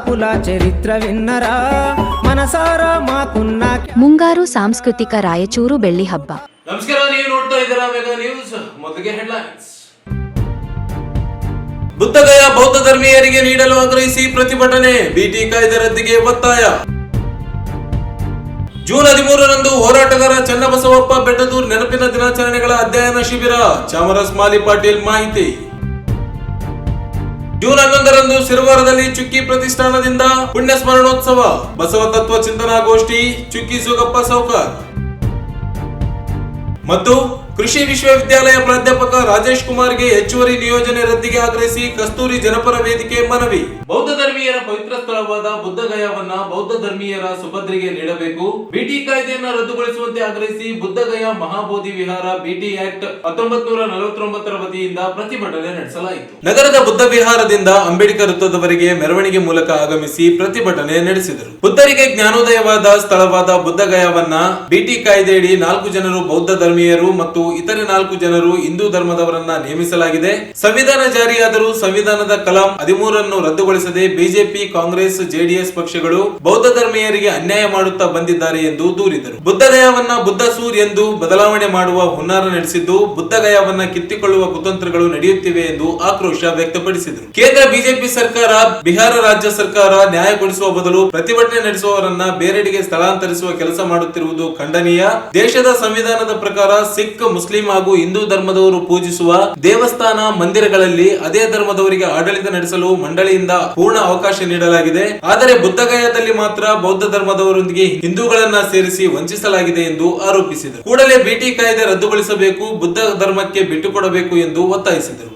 ಕುಲ ಚರಿತ್ರವಿನ್ನರ ಮನಸಾರ ಮಾತುನ್ನ. ಮುಂಗಾರು ಸಾಂಸ್ಕೃತಿಕ ರಾಯಚೂರು ಬೆಳ್ಳಿ ಹಬ್ಬ. ನಮಸ್ಕಾರ, ನೀವು ನೋಡ್ತಾ ಇದ್ದೀರಾ ಮೆಗಾ ನ್ಯೂಸ್. ಮೊದಲಿಗೆ ಹೆಡ್ಲೈನ್ಸ್. ಬುದ್ಧಗಯ ಬೌದ್ಧ ಧರ್ಮೀಯರಿಗೆ ನೀಡಲು ಆಗ್ರಹಿಸಿ ಪ್ರತಿಭಟನೆ, ಬಿಟಿ ಕಾಯ್ದೆ ರದ್ದಿಗೆ ಒತ್ತಾಯ. ಜೂನ್ 13ರಂದು ಹೋರಾಟಗಾರ ಚನ್ನಬಸವಪ್ಪ ಬೆಟ್ಟದೂರ್ ನೆನಪಿನ ದಿನಾಚರಣೆಗಳ ಅಧ್ಯಯನ ಶಿಬಿರ, ಚಾಮರಸ್ ಮಾಲಿ ಪಾಟೀಲ್ ಮಾಹಿತಿ. ಜೂನ್ 11ರಂದು ಸಿರವಾರದಲ್ಲಿ ಚುಕ್ಕಿ ಪ್ರತಿಷ್ಠಾನದಿಂದ ಪುಣ್ಯ ಸ್ಮರಣೋತ್ಸವ, ಬಸವ ತತ್ವ ಚಿಂತನಾ ಗೋಷ್ಠಿ, ಚುಕ್ಕಿ ಸುಗಪ್ಪ ಸೌಕರ್. ಮತ್ತು ಕೃಷಿ ವಿಶ್ವವಿದ್ಯಾಲಯ ಪ್ರಾಧ್ಯಾಪಕ ರಾಜೇಶ್ ಕುಮಾರ್ಗೆ ಹೆಚ್ಚುವರಿ ನಿಯೋಜನೆ ರದ್ದಿಗೆ ಆಗ್ರಹಿಸಿ ಕಸ್ತೂರಿ ಜನಪರ ವೇದಿಕೆ ಮನವಿ. ಬೌದ್ಧ ಧರ್ಮೀಯರ ಪವಿತ್ರ ಸ್ಥಳವಾದ ಬುದ್ಧಗಯಾವನ್ನ ಬೌದ್ಧ ಧರ್ಮೀಯರ ಸುಭದ್ರಿಗೆ ನೀಡಬೇಕು, ಬಿಟಿ ಕಾಯ್ದೆಯನ್ನ ರದ್ದುಗೊಳಿಸುವಂತೆ ಆಗ್ರಹಿಸಿ ಬುದ್ಧಗಯ ಮಹಾಬೋಧಿ ವಿಹಾರ ಬಿಟಿ ಆಕ್ಟ್ 1949ರ ವತಿಯಿಂದ ಪ್ರತಿಭಟನೆ ನಡೆಸಲಾಯಿತು. ನಗರದ ಬುದ್ಧ ವಿಹಾರದಿಂದ ಅಂಬೇಡ್ಕರ್ ವೃತ್ತದವರೆಗೆ ಮೆರವಣಿಗೆ ಮೂಲಕ ಆಗಮಿಸಿ ಪ್ರತಿಭಟನೆ ನಡೆಸಿದರು. ಬುದ್ಧರಿಗೆ ಜ್ಞಾನೋದಯವಾದ ಸ್ಥಳವಾದ ಬುದ್ಧಗಯಾವನ್ನ ಬಿಟಿ ಕಾಯ್ದೆಯಡಿ 4 ಜನರು ಬೌದ್ಧ ಧರ್ಮೀಯರು ಮತ್ತು ಇತರೆ 4 ಜನರು ಹಿಂದೂ ಧರ್ಮದವರನ್ನ ನೇಮಿಸಲಾಗಿದೆ. ಸಂವಿಧಾನ ಜಾರಿಯಾದರೂ ಸಂವಿಧಾನದ ಕಲಂ 13ಅನ್ನು ರದ್ದುಗೊಳಿಸದೆ ಬಿಜೆಪಿ, ಕಾಂಗ್ರೆಸ್, ಜೆಡಿಎಸ್ ಪಕ್ಷಗಳು ಬೌದ್ಧ ಧರ್ಮೀಯರಿಗೆ ಅನ್ಯಾಯ ಮಾಡುತ್ತಾ ಬಂದಿದ್ದಾರೆ ಎಂದು ದೂರಿದರು. ಬುದ್ಧಗಯಾವನ್ನ ಬುದ್ಧಸೂರ್ ಎಂದು ಬದಲಾವಣೆ ಮಾಡುವ ಹುನ್ನಾರ ನಡೆಸಿದ್ದು, ಬುದ್ಧಗಯಾವನ್ನ ಕಿತ್ತಿಕೊಳ್ಳುವ ಕುತಂತ್ರಗಳು ನಡೆಯುತ್ತಿವೆ ಎಂದು ಆಕ್ರೋಶ ವ್ಯಕ್ತಪಡಿಸಿದರು. ಕೇಂದ್ರ ಬಿಜೆಪಿ ಸರ್ಕಾರ ಬಿಹಾರ ರಾಜ್ಯ ಸರ್ಕಾರ ನ್ಯಾಯ ಕೊಡಿಸುವ ಬದಲು ಪ್ರತಿಭಟನೆ ನಡೆಸುವವರನ್ನ ಬೇರೆಡೆಗೆ ಸ್ಥಳಾಂತರಿಸುವ ಕೆಲಸ ಮಾಡುತ್ತಿರುವುದು ಖಂಡನೀಯ. ದೇಶದ ಸಂವಿಧಾನದ ಪ್ರಕಾರ ಸಿಖ್, ಮುಸ್ಲಿಂ ಹಾಗೂ ಹಿಂದೂ ಧರ್ಮದವರು ಪೂಜಿಸುವ ದೇವಸ್ಥಾನ, ಮಂದಿರಗಳಲ್ಲಿ ಅದೇ ಧರ್ಮದವರಿಗೆ ಆಡಳಿತ ನಡೆಸಲು ಮಂಡಳಿಯಿಂದ ಪೂರ್ಣ ಅವಕಾಶ ನೀಡಲಾಗಿದೆ. ಆದರೆ ಬುದ್ಧಗಯಾದಲ್ಲಿ ಮಾತ್ರ ಬೌದ್ಧ ಧರ್ಮದವರೊಂದಿಗೆ ಹಿಂದೂಗಳನ್ನ ಸೇರಿಸಿ ವಂಚಿಸಲಾಗಿದೆ ಎಂದು ಆರೋಪಿಸಿದರು. ಕೂಡಲೇ ಬಿಟಿ ಕಾಯ್ದೆ ರದ್ದುಗೊಳಿಸಬೇಕು, ಬುದ್ಧ ಧರ್ಮಕ್ಕೆ ಬಿಟ್ಟುಕೊಡಬೇಕು ಎಂದು ಒತ್ತಾಯಿಸಿದರು.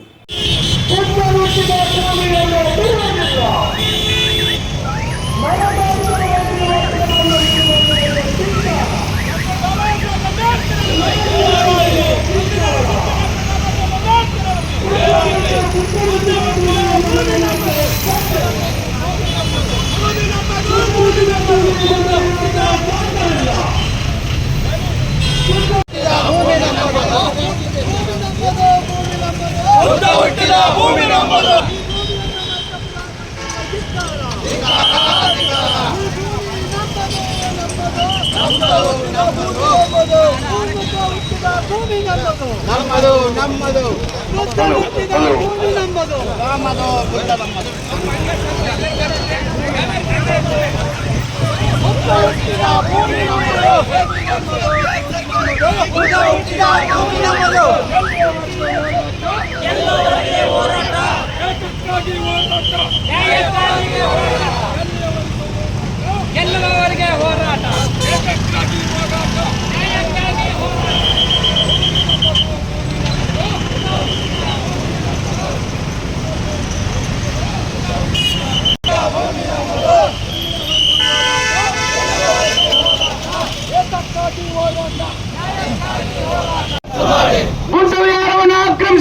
ಎಲ್ಲವರಿಗೆ ಹೋರಾಟ. ಬುದ್ಧ ವಿಹಾರವನ್ನು ಆಕ್ರಮಿಸಿ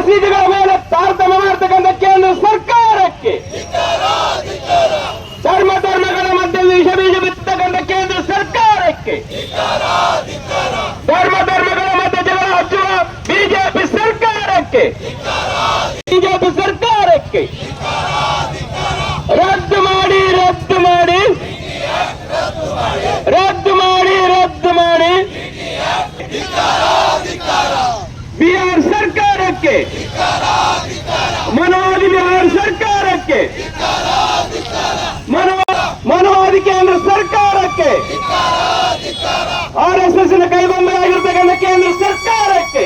ಮಸೀದಿಗಳ ಮೇಲೆ ತಾರತಮ್ಯ ಮಾಡ್ತಕ್ಕಂಥ ಕೇಂದ್ರ ಸರ್ಕಾರಕ್ಕೆ, ಧರ್ಮಗಳ ಮಧ್ಯೆ ವಿಷ ಬೀಜ ಬಿತ್ತಕ್ಕಂಥ ಕೇಂದ್ರ ಸರ್ಕಾರಕ್ಕೆ, ಧರ್ಮಗಳ ಮಧ್ಯೆ ಜಗಳ ಹಚ್ಚುವ ಬಿಜೆಪಿ ಸರ್ಕಾರಕ್ಕೆ, ಬಿಜೆಪಿ ಸರ್ಕಾರಕ್ಕೆ ರದ್ದು ಮಾಡಿ ರದ್ದು ಮಾಡಿ ರದ್ದು ಮಾಡಿ ರದ್ದು ಮಾಡಿ ಬಿಹಾರ್ ಸರ್ಕಾರಕ್ಕೆ, ಮನೋವಾದಿ ಬಿಹಾರ್ ಸರ್ಕಾರಕ್ಕೆ, ಮನೋವಾದಿ ಕೇಂದ್ರ ಸರ್ಕಾರಕ್ಕೆ, RSS ಕೈಗೊಂಬೆಯಾಗಿರ್ತಕ್ಕಂಥ ಕೇಂದ್ರ ಸರ್ಕಾರಕ್ಕೆ.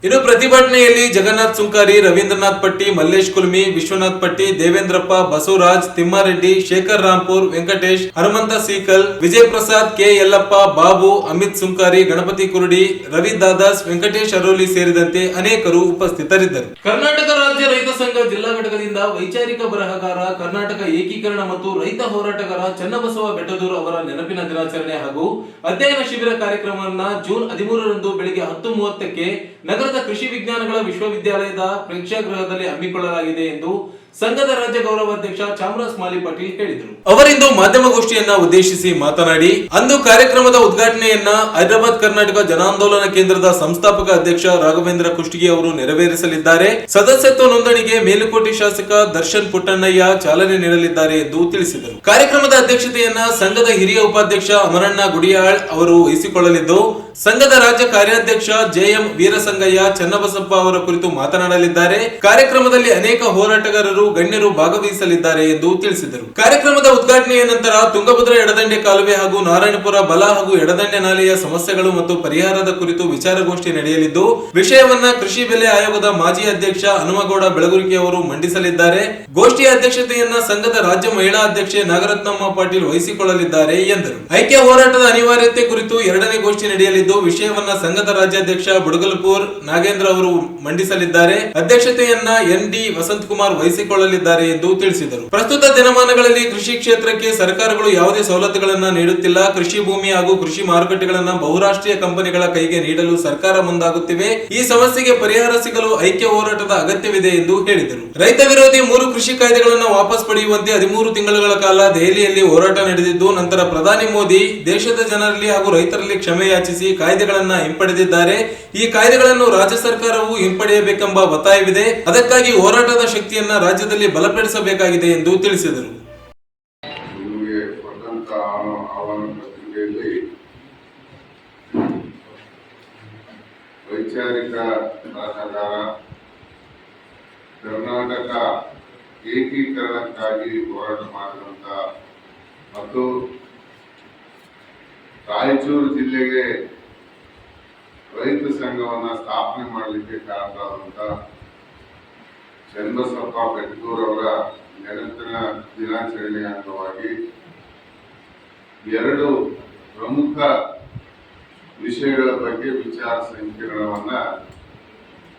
ಇನ್ನು ಪ್ರತಿಭಟನೆಯಲ್ಲಿ ಜಗನ್ನಾಥ್ ಸುಂಕಾರಿ, ರವೀಂದ್ರನಾಥ್ ಪಟ್ಟಿ, ಮಲ್ಲೇಶ್ ಕುಲ್ಮಿ, ವಿಶ್ವನಾಥ್ ಪಟ್ಟಿ, ದೇವೇಂದ್ರಪ್ಪ, ಬಸವರಾಜ್, ತಿಮ್ಮಾರೆಡ್ಡಿ, ಶೇಖರ್ ರಾಂಪುರ್, ವೆಂಕಟೇಶ್, ಹನುಮಂತ ಸೀಕಲ್, ವಿಜಯ್ ಪ್ರಸಾದ್, ಕೆ ಯಲ್ಲಪ್ಪ, ಬಾಬು, ಅಮಿತ್ ಸುಂಕಾರಿ, ಗಣಪತಿ ಕುರುಡಿ, ರವಿ ದಾದಾಸ್, ವೆಂಕಟೇಶ್ ಅರೋಲಿ ಸೇರಿದಂತೆ ಅನೇಕರು ಉಪಸ್ಥಿತರಿದ್ದರು. ಕರ್ನಾಟಕ ರಾಜ್ಯ ರೈತ ಸಂಘ ಜಿಲ್ಲಾ ಘಟಕದಿಂದ ವೈಚಾರಿಕ ಬರಹಗಾರ, ಕರ್ನಾಟಕ ಏಕೀಕರಣ ಮತ್ತು ರೈತ ಹೋರಾಟಗಾರ ಚನ್ನಬಸವ ಬೆಟ್ಟದೂರು ಅವರ ನೆನಪಿನ ದಿನಾಚರಣೆ ಹಾಗೂ ಅಧ್ಯಯನ ಶಿಬಿರ ಕಾರ್ಯಕ್ರಮವನ್ನು ಜೂನ್ 13ರಂದು ಬೆಳಿಗ್ಗೆ 10:30ಕ್ಕೆ ನಗರದ ಕೃಷಿ ವಿಜ್ಞಾನಗಳ ವಿಶ್ವವಿದ್ಯಾಲಯದ ಪ್ರೇಕ್ಷಾಗೃಹದಲ್ಲಿ ಹಮ್ಮಿಕೊಳ್ಳಲಾಗಿದೆ ಎಂದು ಸಂಘದ ರಾಜ್ಯ ಗೌರವಾಧ್ಯಕ್ಷ ಚಾಮರಾಜ್ ಮಾಲಿ ಪಾಟೀಲ್ ಹೇಳಿದರು. ಅವರಿಂದು ಮಾಧ್ಯಮಗೋಷ್ಠಿಯನ್ನ ಉದ್ದೇಶಿಸಿ ಮಾತನಾಡಿ, ಅಂದು ಕಾರ್ಯಕ್ರಮದ ಉದ್ಘಾಟನೆಯನ್ನ ಹೈದರಾಬಾದ್ ಕರ್ನಾಟಕ ಜನಾಂದೋಲನ ಕೇಂದ್ರದ ಸಂಸ್ಥಾಪಕ ಅಧ್ಯಕ್ಷ ರಾಘವೇಂದ್ರ ಕುಷ್ಟಗಿ ಅವರು ನೆರವೇರಿಸಲಿದ್ದಾರೆ. ಸದಸ್ಯತ್ವ ನೋಂದಣಿಗೆ ಮೇಲುಕೋಟೆ ಶಾಸಕ ದರ್ಶನ್ ಪುಟ್ಟಣ್ಣಯ್ಯ ಚಾಲನೆ ನೀಡಲಿದ್ದಾರೆ ಎಂದು ತಿಳಿಸಿದರು. ಕಾರ್ಯಕ್ರಮದ ಅಧ್ಯಕ್ಷತೆಯನ್ನ ಸಂಘದ ಹಿರಿಯ ಉಪಾಧ್ಯಕ್ಷ ಅಮರಣ್ಣ ಗುಡಿಯಾಳ್ ಅವರು ವಹಿಸಿಕೊಳ್ಳಲಿದ್ದು, ಸಂಘದ ರಾಜ್ಯ ಕಾರ್ಯಾಧ್ಯಕ್ಷ ಜೆಎಂ ವೀರಸಂಗಯ್ಯ ಚನ್ನಬಸಪ್ಪ ಅವರ ಕುರಿತು ಮಾತನಾಡಲಿದ್ದಾರೆ. ಕಾರ್ಯಕ್ರಮದಲ್ಲಿ ಅನೇಕ ಹೋರಾಟಗಾರರು ಗಣ್ಯರು ಭಾಗವಹಿಸಲಿದ್ದಾರೆ ಎಂದು ತಿಳಿಸಿದರು. ಕಾರ್ಯಕ್ರಮದ ಉದ್ಘಾಟನೆಯ ನಂತರ ತುಂಗಭದ್ರಾ ಎಡದಂಡೆ ಕಾಲುವೆ ಹಾಗೂ ನಾರಾಯಣಪುರ ಬಲ ಹಾಗೂ ಎಡದಂಡೆ ನಾಲೆಯ ಸಮಸ್ಯೆಗಳು ಮತ್ತು ಪರಿಹಾರದ ಕುರಿತು ವಿಚಾರಗೋಷ್ಠಿ ನಡೆಯಲಿದ್ದು, ವಿಷಯವನ್ನ ಕೃಷಿ ಬೆಲೆ ಆಯೋಗದ ಮಾಜಿ ಅಧ್ಯಕ್ಷ ಹನುಮಗೌಡ ಬೆಳಗುರಿಕೆ ಅವರು ಮಂಡಿಸಲಿದ್ದಾರೆ. ಗೋಷ್ಠಿಯ ಅಧ್ಯಕ್ಷತೆಯನ್ನ ಸಂಘದ ರಾಜ್ಯ ಮಹಿಳಾ ಅಧ್ಯಕ್ಷೆ ನಾಗರತ್ನಮ್ಮ ಪಾಟೀಲ್ ವಹಿಸಿಕೊಳ್ಳಲಿದ್ದಾರೆ ಎಂದರು. ಐಕ್ಯ ಹೋರಾಟದ ಅನಿವಾರ್ಯತೆ ಕುರಿತು ಎರಡನೇ ಗೋಷ್ಠಿ ನಡೆಯಲಿದ್ದು, ವಿಷಯವನ್ನ ಸಂಘದ ರಾಜ್ಯಾಧ್ಯಕ್ಷ ಬುಡಗಲ್ಪುರ್ ನಾಗೇಂದ್ರ ಅವರು ಮಂಡಿಸಲಿದ್ದಾರೆ. ಅಧ್ಯಕ್ಷತೆಯನ್ನ ಎನ್.ಡಿ. ವಸಂತಕುಮಾರ್ ವಹಿಸಿಕೊಳ್ಳಲಿದ್ದಾರೆ ಎಂದು ತಿಳಿಸಿದರು. ಪ್ರಸ್ತುತ ದಿನಮಾನಗಳಲ್ಲಿ ಕೃಷಿ ಕ್ಷೇತ್ರಕ್ಕೆ ಸರ್ಕಾರಗಳು ಯಾವುದೇ ಸವಲತ್ತುಗಳನ್ನು ನೀಡುತ್ತಿಲ್ಲ. ಕೃಷಿ ಭೂಮಿ ಹಾಗೂ ಕೃಷಿ ಮಾರುಕಟ್ಟೆಗಳನ್ನು ಬಹುರಾಷ್ಟ್ರೀಯ ಕಂಪನಿಗಳ ಕೈಗೆ ನೀಡಲು ಸರ್ಕಾರ ಮುಂದಾಗುತ್ತಿವೆ. ಈ ಸಮಸ್ಯೆಗೆ ಪರಿಹಾರ ಸಿಗಲು ಐಕ್ಯ ಹೋರಾಟದ ಅಗತ್ಯವಿದೆ ಎಂದು ಹೇಳಿದರು. ರೈತ ವಿರೋಧಿ 3 ಕೃಷಿ ಕಾಯ್ದೆಗಳನ್ನು ವಾಪಸ್ ಪಡೆಯುವಂತೆ 13 ತಿಂಗಳುಗಳ ಕಾಲ ದೆಹಲಿಯಲ್ಲಿ ಹೋರಾಟ ನಡೆದಿದ್ದು, ನಂತರ ಪ್ರಧಾನಿ ಮೋದಿ ದೇಶದ ಜನರಲ್ಲಿ ಹಾಗೂ ರೈತರಲ್ಲಿ ಕ್ಷಮೆ ಯಾಚಿಸಿ ಕಾಯ್ದೆಗಳನ್ನು ಹಿಂಪಡೆದಿದ್ದಾರೆ. ಈ ಕಾಯ್ದೆಗಳನ್ನು ರಾಜ್ಯ ಸರ್ಕಾರವು ಹಿಂಪಡೆಯಬೇಕೆಂಬ ಒತ್ತಾಯವಿದೆ. ಅದಕ್ಕಾಗಿ ಹೋರಾಟದ ಶಕ್ತಿಯನ್ನ ರಾಜ್ಯದಲ್ಲಿ ಬಲಪಡಿಸಬೇಕಾಗಿದೆ ಎಂದು ತಿಳಿಸಿದರು. ವೈಚಾರಿಕ ಬರಹಗಾರ, ಕರ್ನಾಟಕ ಏಕೀಕರಣಕ್ಕಾಗಿ ಹೋರಾಟ ಮಾಡಿದಂತ ಮತ್ತು ರಾಯಚೂರು ಜಿಲ್ಲೆಗೆ ರೈತ ಸಂಘವನ್ನ ಸ್ಥಾಪನೆ ಮಾಡಲಿಕ್ಕೆ ಕಾರಣರಾದಂತ ಚನ್ನಬಸಪ್ಪ ಬೆಟ್ಟದೂರವರ ನೆನಪಿನ ದಿನಾಚರಣೆಯ ಅಂಗವಾಗಿ 2 ಪ್ರಮುಖ ವಿಷಯಗಳ ಬಗ್ಗೆ ವಿಚಾರ ಸಂಕಿರಣವನ್ನ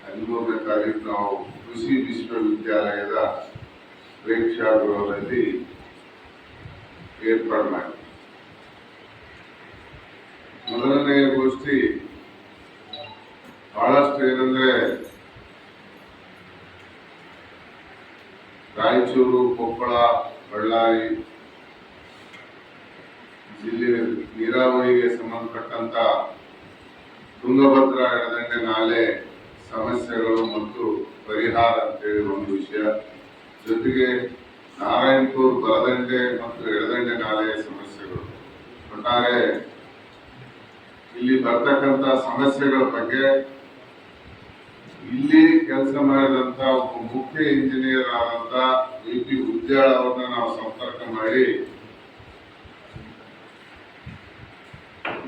13ನೇ ತಾರೀಕು ನಾವು ಕೃಷಿ ವಿಶ್ವವಿದ್ಯಾಲಯದ ಪ್ರೇಕ್ಷಾಗೃಹದಲ್ಲಿ ಏರ್ಪಾಡು ಮಾಡಿದ್ವಿ. ಮೊದಲನೇ ಗೋಷ್ಠಿ ಬಹಳಷ್ಟು ಏನಂದ್ರೆ ರಾಯಚೂರು, ಕೊಪ್ಪಳ, ಬಳ್ಳಾರಿ ಜಿಲ್ಲೆ ನೀರಾವರಿಗೆ ಸಂಬಂಧಪಟ್ಟಂತ ತುಂಗಭದ್ರಾ ಎಡದಂಡೆ ನಾಲೆ ಸಮಸ್ಯೆಗಳು ಮತ್ತು ಪರಿಹಾರ ಅಂತೇಳಿ ಒಂದು ವಿಷಯ, ಜೊತೆಗೆ ನಾರಾಯಣಪುರ ಬಲದಂಡೆ ಮತ್ತು ಎಡದಂಡೆ ನಾಲೆಯ ಸಮಸ್ಯೆಗಳು, ಒಟ್ಟಾರೆ ಇಲ್ಲಿ ಬರ್ತಕ್ಕಂಥ ಸಮಸ್ಯೆಗಳ ಬಗ್ಗೆ ಇಲ್ಲಿ ಕೆಲಸ ಮಾಡಿದಂತ ಒಬ್ಬ ಮುಖ್ಯ ಇಂಜಿನಿಯರ್ ಆದಂತ ವಿ.ಪಿ. ಉದ್ಯಾಳ ಅವ್ರನ್ನ ನಾವು ಸಂಪರ್ಕ ಮಾಡಿ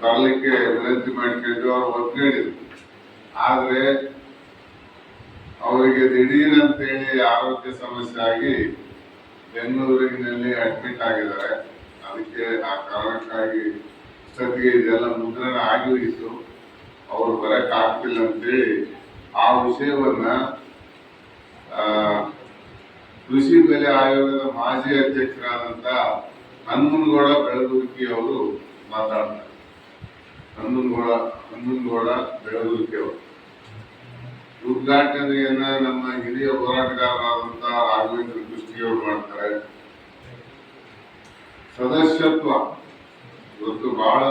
ಬರಲಿಕ್ಕೆ ವಿನಂತಿ ಮಾಡಿಕೊಂಡು ಅವರು ಒಪ್ಪಿಕೊಂಡಿದ್ರು. ಆದ್ರೆ ಅವರಿಗೆ ದಿಢೀರ್ ಅಂತೇಳಿ ಆರೋಗ್ಯ ಸಮಸ್ಯೆ ಆಗಿ ಬೆಂಗಳೂರಿನಲ್ಲಿ ಅಡ್ಮಿಟ್ ಆಗಿದ್ದಾರೆ. ಅದಕ್ಕೆ ಆ ಕಾರಣಕ್ಕಾಗಿ ಇಷ್ಟೊತ್ತಿಗೆ ಇದೆಲ್ಲ ಮುದ್ರಣ ಆಗಿ ಹೋಯಿತು, ಅವ್ರು ಬರಕ್ ಆಗ್ತಿಲ್ಲ ಅಂತೇಳಿ ಆ ವಿಷಯವನ್ನ ಕೃಷಿ ಬೆಲೆ ಆಯೋಗದ ಮಾಜಿ ಅಧ್ಯಕ್ಷರಾದಂತ ಹನುಮನಗೌಡ ಬೆಳಗುರ್ಕಿ ಅವರು ಮಾತಾಡ್ತಾರೆ. ಹನುಮನಗೌಡ ಬೆಳಗುರ್ಕಿ ಅವರು ಉದ್ಘಾಟನೆಯನ್ನ ನಮ್ಮ ಹಿರಿಯ ಹೋರಾಟಗಾರರಾದಂತಹ ರಾಘವೇಂದ್ರ ಕುಷ್ಟಗಿಯವರು ಮಾಡ್ತಾರೆ. ಸದಸ್ಯತ್ವ ಇವತ್ತು ಬಹಳ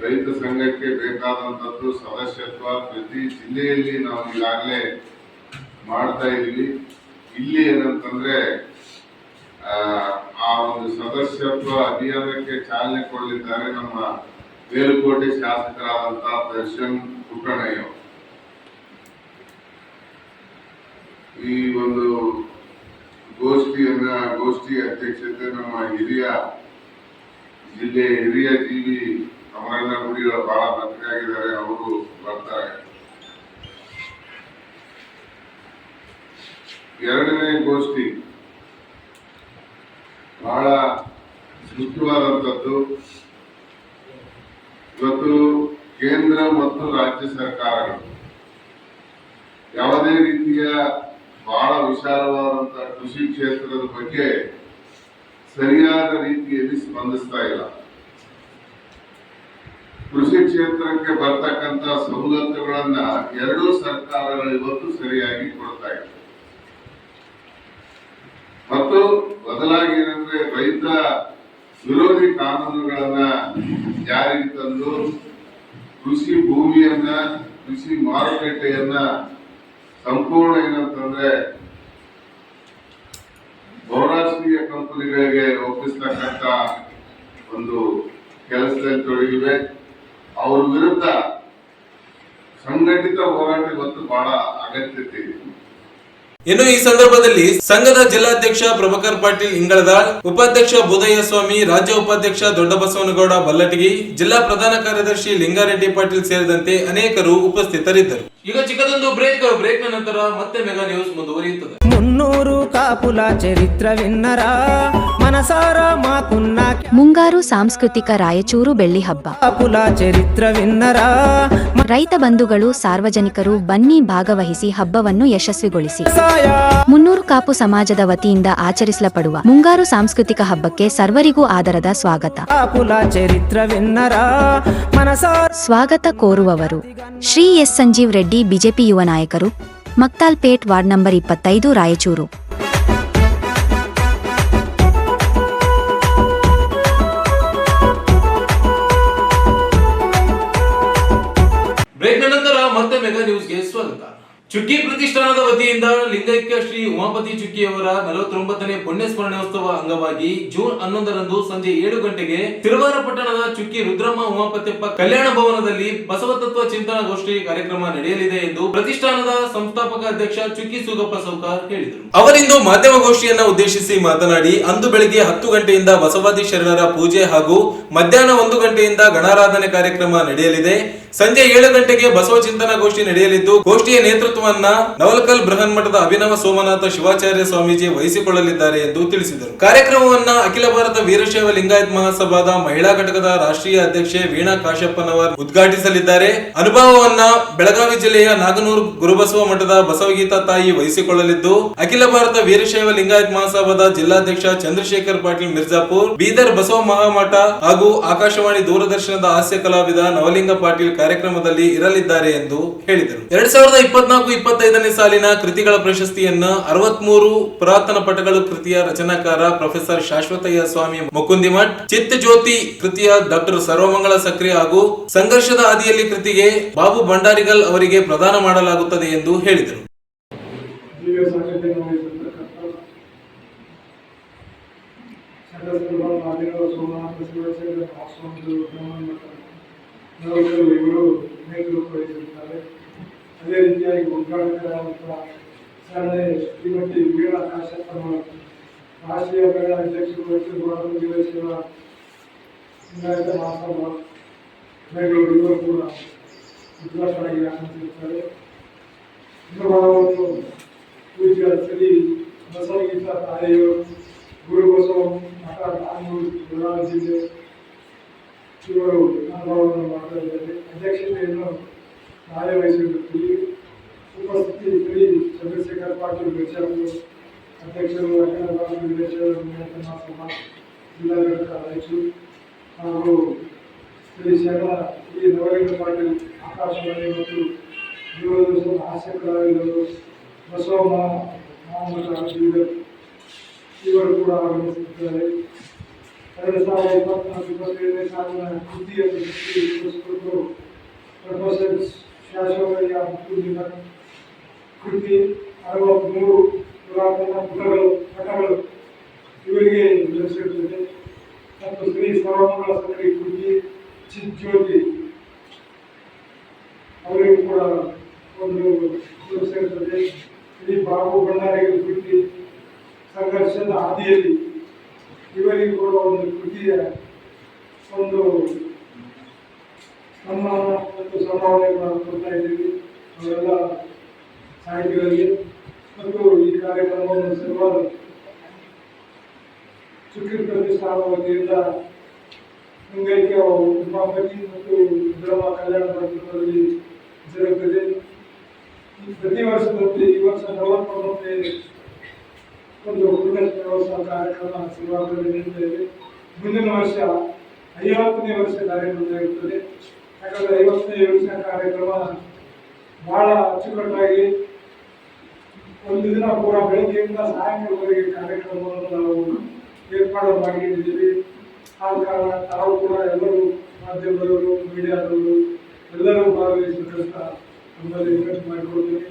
ರೈತ ಸಂಘಕ್ಕೆ ಬೇಕಾದಂತದ್ದು ಸದಸ್ಯತ್ವ. ಪ್ರತಿ ಜಿಲ್ಲೆಯಲ್ಲಿ ನಾವು ಈಗಾಗಲೇ ಮಾಡ್ತಾ ಇದೀವಿ. ಇಲ್ಲಿ ಏನಂತಂದ್ರೆ ಆ ಒಂದು ಸದಸ್ಯತ್ವ ಅಭಿಯಾನಕ್ಕೆ ಚಾಲನೆ ಕೊಡಲಿದ್ದಾರೆ ನಮ್ಮ ಮೇಲುಕೋಟೆ ಶಾಸಕರಾದಂತಹ ದರ್ಶನ್ ಪುಟ್ಟಣಯ್ಯ. ಈ ಒಂದು ಗೋಷ್ಠಿ ಅಧ್ಯಕ್ಷತೆ ನಮ್ಮ ಹಿರಿಯ ಜೀವಿ ಅಮರಣ್ಣ ಗುಡಿಗಳ ಬಹಳ ಬದಲಾಗಿದ್ದಾರೆ, ಅವರು ಬರ್ತಾರೆ. ಎರಡನೇ ಗೋಷ್ಠಿ ಬಹಳ ಮುಖ್ಯವಾದಂಥದ್ದು. ಇವತ್ತು ಕೇಂದ್ರ ಮತ್ತು ರಾಜ್ಯ ಸರ್ಕಾರಗಳು ಯಾವುದೇ ರೀತಿಯ ಬಹಳ ವಿಶಾಲವಾದಂತಹ ಕೃಷಿ ಕ್ಷೇತ್ರದ ಬಗ್ಗೆ ಸರಿಯಾದ ರೀತಿಯಲ್ಲಿ ಸ್ಪಂದಿಸ್ತಾ ಇಲ್ಲ. ಕೃಷಿ ಕ್ಷೇತ್ರಕ್ಕೆ ಬರ್ತಕ್ಕಂತ ಸವಲತ್ತುಗಳನ್ನ ಎರಡೂ ಸರ್ಕಾರಗಳು ಇವತ್ತು ಸರಿಯಾಗಿ ಕೊಡ್ತಾ ಇದೆ. ಮತ್ತು ಬದಲಾಗಿ ಏನಂದ್ರೆ ರೈತ ವಿರೋಧಿ ಕಾನೂನುಗಳನ್ನ ಜಾರಿಗೆ ತಂದು ಕೃಷಿ ಭೂಮಿಯನ್ನ, ಕೃಷಿ ಮಾರುಕಟ್ಟೆಯನ್ನ ಸಂಪೂರ್ಣ ಏನಂತಂದ್ರೆ ಬಹುರಾಷ್ಟ್ರೀಯ ಕಂಪನಿಗಳಿಗೆ ಒಪ್ಪಿಸ್ತಕ್ಕಂತ ಒಂದು ಕೆಲಸದಲ್ಲಿ ತೊಡಗಿವೆ. ಅವ್ರ ವಿರುದ್ಧ ಸಂಘಟಿತ ಹೋರಾಟ ಇವತ್ತು ಬಹಳ ಅಗತ್ಯತೆ ಇದೆ. ಇನ್ನು ಈ ಸಂದರ್ಭದಲ್ಲಿ ಸಂಘದ ಜಿಲ್ಲಾಧ್ಯಕ್ಷ ಪ್ರಭಾಕರ್ ಪಾಟೀಲ್ ಇಂಗಳದಾಳ್, ಉಪಾಧ್ಯಕ್ಷ ಬೋಧಯ್ಯ ಸ್ವಾಮಿ, ರಾಜ್ಯ ಉಪಾಧ್ಯಕ್ಷ ದೊಡ್ಡಬಸವನಗೌಡ ಬಲ್ಲಟಗಿ, ಜಿಲ್ಲಾ ಪ್ರಧಾನ ಕಾರ್ಯದರ್ಶಿ ಲಿಂಗಾರೆಡ್ಡಿ ಪಾಟೀಲ್ ಸೇರಿದಂತೆ ಅನೇಕರು ಉಪಸ್ಥಿತರಿದ್ದರು. ಈಗ ಚಿಕ್ಕದೊಂದು ಬ್ರೇಕ್ ನಂತರ ಮತ್ತೆ ಮೆಗಾ ನ್ಯೂಸ್ ಮುಂದುವರಿಯುತ್ತದೆ. 300 ಕಾಪುಲ ಚರಿತ್ರವಿನ್ನರ ಮನಸಾರ ಮಾತುನ್ನ ಮುಂಗಾರು ಸಾಂಸ್ಕೃತಿಕ ರಾಯಚೂರು ಬೆಳ್ಳಿ ಹಬ್ಬ. ಕಾಪುಲ ಚರಿತ್ರವಿನ್ನರ ರೈತ ಬಂಧುಗಳು, ಸಾರ್ವಜನಿಕರು ಬನ್ನಿ ಭಾಗವಹಿಸಿ ಹಬ್ಬವನ್ನು ಯಶಸ್ವಿಗೊಳಿಸಿ. 300 ಕಾಪು ಸಮಾಜದ ವತಿಯಿಂದ ಆಚರಿಸಲ್ಪಡುವ ಮುಂಗಾರು ಸಾಂಸ್ಕೃತಿಕ ಹಬ್ಬಕ್ಕೆ ಸರ್ವರಿಗೂ ಆದರದ ಸ್ವಾಗತ. ಕಾಪುಲ ಚರಿತ್ರವಿನ್ನರ ಮನಸಾರ ಸ್ವಾಗತ ಕೋರುವವರು ಶ್ರೀ ಎಸ್ ಸಂಜೀವ್ ರೆಡ್ಡಿ, ಬಿಜೆಪಿ ಯುವ ನಾಯಕರು, ಮಕ್ತಾಲ್ಪೇಟ್, ವಾರ್ಡ್ ನಂಬರ್ 25, ರಾಯಚೂರು. ಬ್ರೇಕ್ ನಂತರ ಮತ್ತೆ ಮೆಗಾ ನ್ಯೂಸ್ಗೆ ಸ್ವಾಗತ. ಚುಕ್ಕಿ ಪ್ರತಿಷ್ಠಾನದ ವತಿಯಿಂದ ಲಿಂಗೈಕ್ಯ ಶ್ರೀ ಉಮಾಪತಿ ಚುಕ್ಕಿಯವರ 49ನೇ ಪುಣ್ಯ ಸ್ಮರಣೋತ್ಸವ ಅಂಗವಾಗಿ ಜೂನ್ 11ರಂದು ಸಂಜೆ 7 ಗಂಟೆಗೆ ತಿರುವಾರ ಪಟ್ಟಣದ ಚುಕ್ಕಿ ರುದ್ರಮ್ಮ ಉಮಾಪತಿಯಪ್ಪ ಕಲ್ಯಾಣ ಭವನದಲ್ಲಿ ಬಸವತತ್ವ ಚಿಂತನಾ ಗೋಷ್ಠಿ ಕಾರ್ಯಕ್ರಮ ನಡೆಯಲಿದೆ ಎಂದು ಪ್ರತಿಷ್ಠಾನದ ಸಂಸ್ಥಾಪಕ ಅಧ್ಯಕ್ಷ ಚುಕ್ಕಿ ಸುಗಪ್ಪ ಸೌಕಾರ್ ಹೇಳಿದರು. ಅವರಿಂದು ಮಾಧ್ಯಮ ಗೋಷ್ಠಿಯನ್ನ ಉದ್ದೇಶಿಸಿ ಮಾತನಾಡಿ, ಅಂದು ಬೆಳಿಗ್ಗೆ 10 ಗಂಟೆಯಿಂದ ಬಸವಾದಿ ಶರಣರ ಪೂಜೆ ಹಾಗೂ ಮಧ್ಯಾಹ್ನ 1 ಗಂಟೆಯಿಂದ ಗಣಾರಾಧನೆ ಕಾರ್ಯಕ್ರಮ ನಡೆಯಲಿದೆ. ಸಂಜೆ 7 ಗಂಟೆಗೆ ಬಸವ ಚಿಂತನಾ ಗೋಷ್ಠಿ ನಡೆಯಲಿದ್ದು, ಗೋಷ್ಠಿಯ ನೇತೃತ್ವವನ್ನ ನವಲಕಲ್ ಬೃಹನ್ ಮಠದ ಅಭಿನವ ಸೋಮನಾಥ ಶಿವಾಚಾರ್ಯ ಸ್ವಾಮೀಜಿ ವಹಿಸಿಕೊಳ್ಳಲಿದ್ದಾರೆ ಎಂದು ತಿಳಿಸಿದರು. ಕಾರ್ಯಕ್ರಮವನ್ನ ಅಖಿಲ ಭಾರತ ವೀರಶೈವ ಲಿಂಗಾಯತ್ ಮಹಾಸಭಾದ ಮಹಿಳಾ ಘಟಕದ ರಾಷ್ಟ್ರೀಯ ಅಧ್ಯಕ್ಷೆ ವೀಣಾ ಕಾಶಪ್ಪನವರ್ ಉದ್ಘಾಟಿಸಲಿದ್ದಾರೆ. ಅನುಭವವನ್ನ ಬೆಳಗಾವಿ ಜಿಲ್ಲೆಯ ನಾಗನೂರು ಗುರುಬಸವ ಮಠದ ಬಸವಗೀತಾ ತಾಯಿ ವಹಿಸಿಕೊಳ್ಳಲಿದ್ದು, ಅಖಿಲ ಭಾರತ ವೀರಶೈವ ಲಿಂಗಾಯತ್ ಮಹಾಸಭಾದ ಜಿಲ್ಲಾಧ್ಯಕ್ಷ ಚಂದ್ರಶೇಖರ್ ಪಾಟೀಲ್ ಮಿರ್ಜಾಪುರ್, ಬೀದರ್ ಬಸವ ಮಹಾಮಠ ಹಾಗೂ ಆಕಾಶವಾಣಿ ದೂರದರ್ಶನದ ಹಾಸ್ಯ ಕಲಾವಿದ ನವಲಿಂಗ ಪಾಟೀಲ್ ಕಾರ್ಯಕ್ರಮದಲ್ಲಿ ಇರಲಿದ್ದಾರೆ ಎಂದು ಹೇಳಿದರು. 2024-25ನೇ ಸಾಲಿನ ಕೃತಿಗಳ ಪ್ರಶಸ್ತಿಯನ್ನು 63 ಪುರಾತನ ಪಟಗಳು ಕೃತಿಯ ರಚನಾಕಾರ ಪ್ರೊಫೆಸರ್ ಶಾಶ್ವತಯ್ಯ ಸ್ವಾಮಿ ಮುಕುಂದಿಮಠ್, ಚಿತ್ತ ಜ್ಯೋತಿ ಕೃತಿಯ ಡಾಕ್ಟರ್ ಸರ್ವಮಂಗಳ ಸಕ್ರಿ ಹಾಗೂ ಸಂಘರ್ಷದ ಹಾದಿಯಲ್ಲಿ ಕೃತಿಗೆ ಬಾಬು ಭಂಡಾರಿಗಲ್ ಅವರಿಗೆ ಪ್ರದಾನ ಮಾಡಲಾಗುತ್ತದೆ ಎಂದು ಹೇಳಿದರು. ಇವರು ನೇತೃತ್ವ ವಹಿಸಿರುತ್ತಾರೆ. ಅದೇ ರೀತಿಯಾಗಿ ಉದ್ಘಾಟಕರಾದಂತಹ ಶ್ರೀಮತಿ ವೀಣಾ ಕಾಶಪ್ಪನವರು ರಾಷ್ಟ್ರೀಯ ಮಹಿಳಾ ಅಧ್ಯಕ್ಷರು ವೀರಶೈವ ಲಿಂಗಾಯತ ಮಹಾಸಭಾ ಬೆಂಗಳೂರು, ಇವರು ಕೂಡ ಉದ್ಘಾಟನೆಯಾಗಿ ಆಗಮಿಸಿರುತ್ತಾರೆ. ಇನ್ನು ಪೂಜ್ಯ ಶ್ರೀ ಬಸವಗೀತಾ ತಾಯಿಯವರು ಗುರು ಬಸವ ಮಠ ನಾಗನೂರು ಬೆಳಗಾವಿ ಜಿಲ್ಲೆ, ಇವರು ಅನುಭವವನ್ನು ಮಾಡ್ತಾ ಇದ್ದಾರೆ. ಅಧ್ಯಕ್ಷತೆಯನ್ನು ನಾಳೆ ವಹಿಸಿರುತ್ತೀವಿ. ಉಪಸ್ಥಿತಿ ಶ್ರೀ ಚಂದ್ರಶೇಖರ್ ಪಾಟೀಲ್ ಮಿರ್ಜಾಪುರ್, ಅಧ್ಯಕ್ಷರು ಅಖಿಲ ಭಾರತ ವೀರಶೈವ ಲಿಂಗಾಯತ ಮಹಾಸಭಾ ಜಿಲ್ಲಾ ಘಟಕ ರಾಯಚೂರು, ಹಾಗೂ ಶ್ರೀ ನವಲಿಂಗ ಪಾಟೀಲ್ ಆಕಾಶವಾಣಿ ಮತ್ತು ದೂರದರ್ಶನ ಶಾಸಕರಾಗಿದ್ದರು ಬಸವಮ್ಮ ಮಹಾಮಂತ್ರಿ ಇವರು ಕೂಡ ಆಗಮಿಸಿದ್ದಾರೆ. 2024-25ನೇ ಸಾಲಿನ ಕೃತಿಯನ್ನು ಸೃಷ್ಟಿಸಿಕೊಂಡು ಪ್ರೊಫೆಸರ್ ಶಾಶ್ವತಯ್ಯ ಮುತ್ತುಲಿನ ಕೃತಿ 63 ಪುರಾತನ ಪುಟಗಳು ಇವರಿಗೆ ಲಭಿಸಿರುತ್ತದೆ. ಮತ್ತು ಶ್ರೀ ಸರ್ವಮಂಗಳ ಸಕರಿ ಕೃತಿ ಚಿಜ್ಯೋತಿ ಅವರಿಗೂ ಕೂಡ ಒಂದು ಲಭಿಸಿರುತ್ತದೆ. ಶ್ರೀ ಬಾಬು ಭಂಡಾರಿಗಳ ಕೃತಿ ಸಂಘರ್ಷದ ಹಾದಿಯಲ್ಲಿ ಇವರಿಗೂ ಕೂಡ ಒಂದು ಕೃತಿಯ ಒಂದು ಸನ್ಮಾನ ಮತ್ತು ಸಂಭಾವನೆಗಳನ್ನು ಕೊಡ್ತಾ ಇದ್ದೀವಿ ಅವರೆಲ್ಲ ಸಾಹಿತಿಗಳಿಗೆ. ಮತ್ತು ಈ ಕಾರ್ಯಕ್ರಮವನ್ನು ಸಲುವಾಗಿ ಚುಕ್ಕಿ ಪ್ರತಿಷ್ಠಾನ ವತಿಯಿಂದ ಲಿಂಗೈಕ್ಯ ಉಮಾಪತಿ ಮತ್ತು ಧರ್ಮ ಕಲ್ಯಾಣ ಮಂಟಪದಲ್ಲಿ ಜರುಗುತ್ತದೆ. ಪ್ರತಿ ವರ್ಷದಂತೆ ಈ ವರ್ಷ 49ನೇ ಒಂದು ಪುನರ್ವ್ಯವಸ್ಥಾ ಕಾರ್ಯಕ್ರಮ ಸಿಲ್ವಾರದಲ್ಲಿ ನಡೆಯುತ್ತದೆ. ಮುಂದಿನ ವರ್ಷ 50ನೇ ವರ್ಷ ಕಾರ್ಯಕ್ರಮ ಇರುತ್ತದೆ. ಯಾಕಂದರೆ 50ನೇ ವರ್ಷ ಕಾರ್ಯಕ್ರಮ ಬಹಳ ಅಚ್ಚುಕಟ್ಟಾಗಿ ಒಂದು ದಿನ ಪೂರ ಬೆಳಗ್ಗೆಯಿಂದ ಸಾಯಂಕಾಲವರೆಗೆ ಕಾರ್ಯಕ್ರಮವನ್ನು ನಾವು ಏರ್ಪಾಡು ಮಾಡಿದ್ದೀವಿ. ಆದ ಕಾರಣ ತಾವು ಕೂಡ ಎಲ್ಲರೂ ಮಾಧ್ಯಮದವರು ಮೀಡಿಯಾದವರು ಎಲ್ಲರೂ ಭಾಗವಹಿಸಬೇಕಂತ ನಮ್ಮಲ್ಲಿ ರಿಕ್ವೆಸ್ಟ್ ಮಾಡಿಕೊಡ್ತೀವಿ.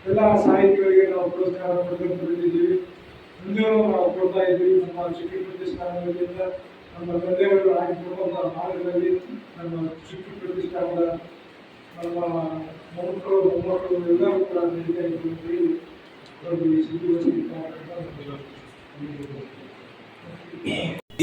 ಎಲ್ಲ ಸಾಹಿತಿಗಳಿಗೆ ನಾವು ಪುರಸ್ಕಾರ ಪಡೆದಿದ್ದೀವಿ. ಮುಂದೆಯೂ ನಾವು ಕೊಡ್ತಾ ಇದ್ದೀವಿ. ನಮ್ಮ ಚುಕ್ಕಿ ಪ್ರತಿಷ್ಠಾನದಿಂದ ನಮ್ಮ ತಂದೆಯವರು ಆಗಿರುವಂಥ ಮಾರ್ಗದಲ್ಲಿ ನಮ್ಮ ಚುಕ್ಕಿ ಪ್ರತಿಷ್ಠಾನದ ನಮ್ಮ ಮಕ್ಕಳು ಮೊಮ್ಮಕ್ಕಳು ಎಲ್ಲರೂ ಕೂಡ ನಡೀತಾ ಇದ್ದೀವಿ.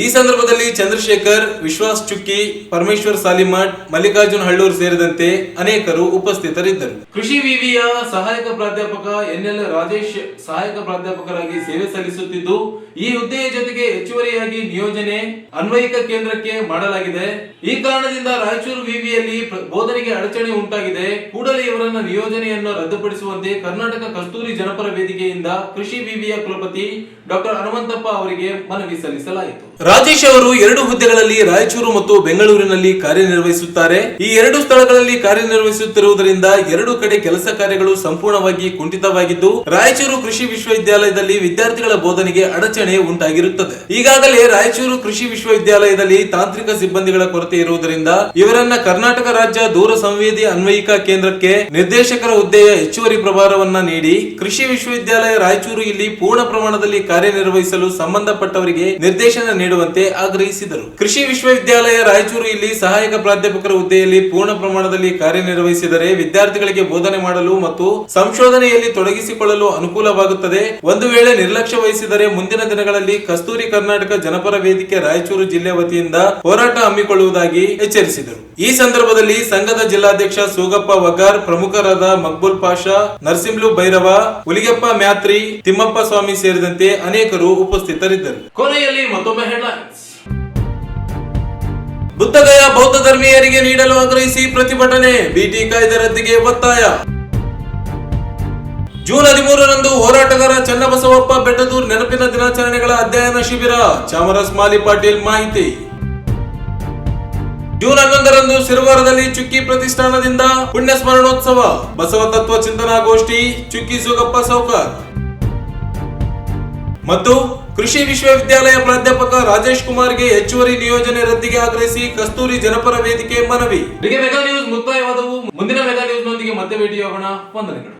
ಈ ಸಂದರ್ಭದಲ್ಲಿ ಚಂದ್ರಶೇಖರ್, ವಿಶ್ವಾಸ್ ಚುಕ್ಕಿ, ಪರಮೇಶ್ವರ್ ಸಾಲಿಮಠ್, ಮಲ್ಲಿಕಾರ್ಜುನ್ ಹಳ್ಳೂರ್ ಸೇರಿದಂತೆ ಅನೇಕರು ಉಪಸ್ಥಿತರಿದ್ದರು. ಕೃಷಿ ವಿವಿಯ ಸಹಾಯಕ ಪ್ರಾಧ್ಯಾಪಕ ಎನ್ಎಲ್ ರಾಜೇಶ್ ಸಹಾಯಕ ಪ್ರಾಧ್ಯಾಪಕರಾಗಿ ಸೇವೆ ಸಲ್ಲಿಸುತ್ತಿದ್ದು, ಈ ಹುದ್ದೆಯ ಜೊತೆಗೆ ಹೆಚ್ಚುವರಿಯಾಗಿ ನಿಯೋಜನೆ ಅನ್ವಯಿಕ ಕೇಂದ್ರಕ್ಕೆ ಮಾಡಲಾಗಿದೆ. ಈ ಕಾರಣದಿಂದ ರಾಯಚೂರು ವಿವಿಯಲ್ಲಿ ಬೋಧನೆಗೆ ಅಡಚಣೆ ಉಂಟಾಗಿದೆ. ಕೂಡಲೇ ಇವರನ್ನ ನಿಯೋಜನೆಯನ್ನು ರದ್ದುಪಡಿಸುವಂತೆ ಕರ್ನಾಟಕ ಕಸ್ತೂರಿ ಜನಪರ ವೇದಿಕೆಯಿಂದ ಕೃಷಿ ವಿವಿಯ ಕುಲಪತಿ ಡಾಕ್ಟರ್ ಹನುಮಂತಪ್ಪ ಅವರಿಗೆ ಮನವಿ ಸಲ್ಲಿಸಲಾಯಿತು. ರಾಜೇಶ್ ಅವರು 2 ಹುದ್ದೆಗಳಲ್ಲಿ ರಾಯಚೂರು ಮತ್ತು ಬೆಂಗಳೂರಿನಲ್ಲಿ ಕಾರ್ಯನಿರ್ವಹಿಸುತ್ತಾರೆ. ಈ 2 ಸ್ಥಳಗಳಲ್ಲಿ ಕಾರ್ಯನಿರ್ವಹಿಸುತ್ತಿರುವುದರಿಂದ 2 ಕಡೆ ಕೆಲಸ ಕಾರ್ಯಗಳು ಸಂಪೂರ್ಣವಾಗಿ ಕುಂಠಿತವಾಗಿದ್ದು, ರಾಯಚೂರು ಕೃಷಿ ವಿಶ್ವವಿದ್ಯಾಲಯದಲ್ಲಿ ವಿದ್ಯಾರ್ಥಿಗಳ ಬೋಧನೆಗೆ ಅಡಚಣೆ ಉಂಟಾಗಿರುತ್ತದೆ. ಈಗಾಗಲೇ ರಾಯಚೂರು ಕೃಷಿ ವಿಶ್ವವಿದ್ಯಾಲಯದಲ್ಲಿ ತಾಂತ್ರಿಕ ಸಿಬ್ಬಂದಿಗಳ ಕೊರತೆ ಇರುವುದರಿಂದ ಇವರನ್ನ ಕರ್ನಾಟಕ ರಾಜ್ಯ ದೂರ ಸಂವೇದಿ ಅನ್ವಯಿಕ ಕೇಂದ್ರಕ್ಕೆ ನಿರ್ದೇಶಕರ ಹುದ್ದೆಯ ಹೆಚ್ಚುವರಿ ಪ್ರಭಾರವನ್ನ ನೀಡಿ ಕೃಷಿ ವಿಶ್ವವಿದ್ಯಾಲಯ ರಾಯಚೂರು ಇಲ್ಲಿ ಪೂರ್ಣ ಪ್ರಮಾಣದಲ್ಲಿ ಕಾರ್ಯನಿರ್ವಹಿಸಲು ಸಂಬಂಧಪಟ್ಟವರಿಗೆ ನಿರ್ದೇಶನ ನೀಡುವಂತೆ ಆಗ್ರಹಿಸಿದರು. ಕೃಷಿ ವಿಶ್ವವಿದ್ಯಾಲಯ ರಾಯಚೂರು ಇಲ್ಲಿ ಸಹಾಯಕ ಪ್ರಾಧ್ಯಾಪಕರ ಹುದ್ದೆಯಲ್ಲಿ ಪೂರ್ಣ ಪ್ರಮಾಣದಲ್ಲಿ ಕಾರ್ಯನಿರ್ವಹಿಸಿದರೆ ವಿದ್ಯಾರ್ಥಿಗಳಿಗೆ ಬೋಧನೆ ಮಾಡಲು ಮತ್ತು ಸಂಶೋಧನೆಯಲ್ಲಿ ತೊಡಗಿಸಿಕೊಳ್ಳಲು ಅನುಕೂಲವಾಗುತ್ತದೆ. ಒಂದು ವೇಳೆ ನಿರ್ಲಕ್ಷ್ಯ ವಹಿಸಿದರೆ ಮುಂದಿನ ದಿನಗಳಲ್ಲಿ ಕಸ್ತೂರಿ ಕರ್ನಾಟಕ ಜನಪರ ವೇದಿಕೆ ರಾಯಚೂರು ಜಿಲ್ಲೆ ವತಿಯಿಂದ ಹೋರಾಟ ಹಮ್ಮಿಕೊಳ್ಳುವುದಾಗಿ ಎಚ್ಚರಿಸಿದರು. ಈ ಸಂದರ್ಭದಲ್ಲಿ ಸಂಘದ ಜಿಲ್ಲಾಧ್ಯಕ್ಷ ಸೋಗಪ್ಪ ವಗಾರ್, ಪ್ರಮುಖರಾದ ಮಕ್ಬುಲ್ ಪಾಷಾ, ನರಸಿಂಹಲು ಭೈರವ, ಹುಲಿಗೆಪ್ಪ ಮ್ಯಾತ್ರಿ, ತಿಮ್ಮಪ್ಪ ಸ್ವಾಮಿ ಸೇರಿದಂತೆ ಅನೇಕರು ಉಪಸ್ಥಿತರಿದ್ದರು. ಕೊನೆಯಲ್ಲಿ ಮತ್ತೊಮ್ಮೆ ಹೆಡ್ಲೈನ್ಸ್. ಬುದ್ಧಗಯ ಬೌದ್ಧ ಧರ್ಮೀಯರಿಗೆ ನೀಡಲು ಆಗ್ರಹಿಸಿ ಪ್ರತಿಭಟನೆ, ಬಿಟಿ ಕಾಯ್ದೆ ರದ್ದಿಗೆ ಒತ್ತಾಯ. ಜೂನ್ 13ರಂದು ಹೋರಾಟಗಾರ ಚನ್ನಬಸವಪ್ಪ ಬೆಟ್ಟದೂರ್ ನೆನಪಿನ ದಿನಾಚರಣೆಗಳ ಅಧ್ಯಯನ ಶಿಬಿರ, ಚಾಮರಸ್ ಮಾಲಿ ಪಾಟೀಲ್ ಮಾಹಿತಿ. ಜೂನ್ 11ರಂದು ಸಿರವಾರದಲ್ಲಿ ಚುಕ್ಕಿ ಪ್ರತಿಷ್ಠಾನದಿಂದ ಪುಣ್ಯ ಸ್ಮರಣೋತ್ಸವ, ಬಸವ ತತ್ವ ಚಿಂತನಾ ಗೋಷ್ಠಿ, ಚುಕ್ಕಿ ಸುಗಪ್ಪ ಸೌಕರ್. ಮತ್ತು ಕೃಷಿ ವಿಶ್ವವಿದ್ಯಾಲಯ ಪ್ರಾಧ್ಯಾಪಕ ರಾಜೇಶ್ ಕುಮಾರ್ಗೆ ಹೆಚ್ಚುವರಿ ನಿಯೋಜನೆ ರದ್ದಿಗೆ ಆಗ್ರಹಿಸಿ ಕಸ್ತೂರಿ ಜನಪರ ವೇದಿಕೆ ಮನವಿ. ಮೆಗಾ ನ್ಯೂಸ್ ಮುಕ್ತಾಯವಾದವು. ಮುಂದಿನ ಮೆಗಾ ನ್ಯೂಸ್ ನೊಂದಿಗೆ ಮತ್ತೆ ಭೇಟಿಯಾಗೋಣ. ವಂದನೆಗಳು.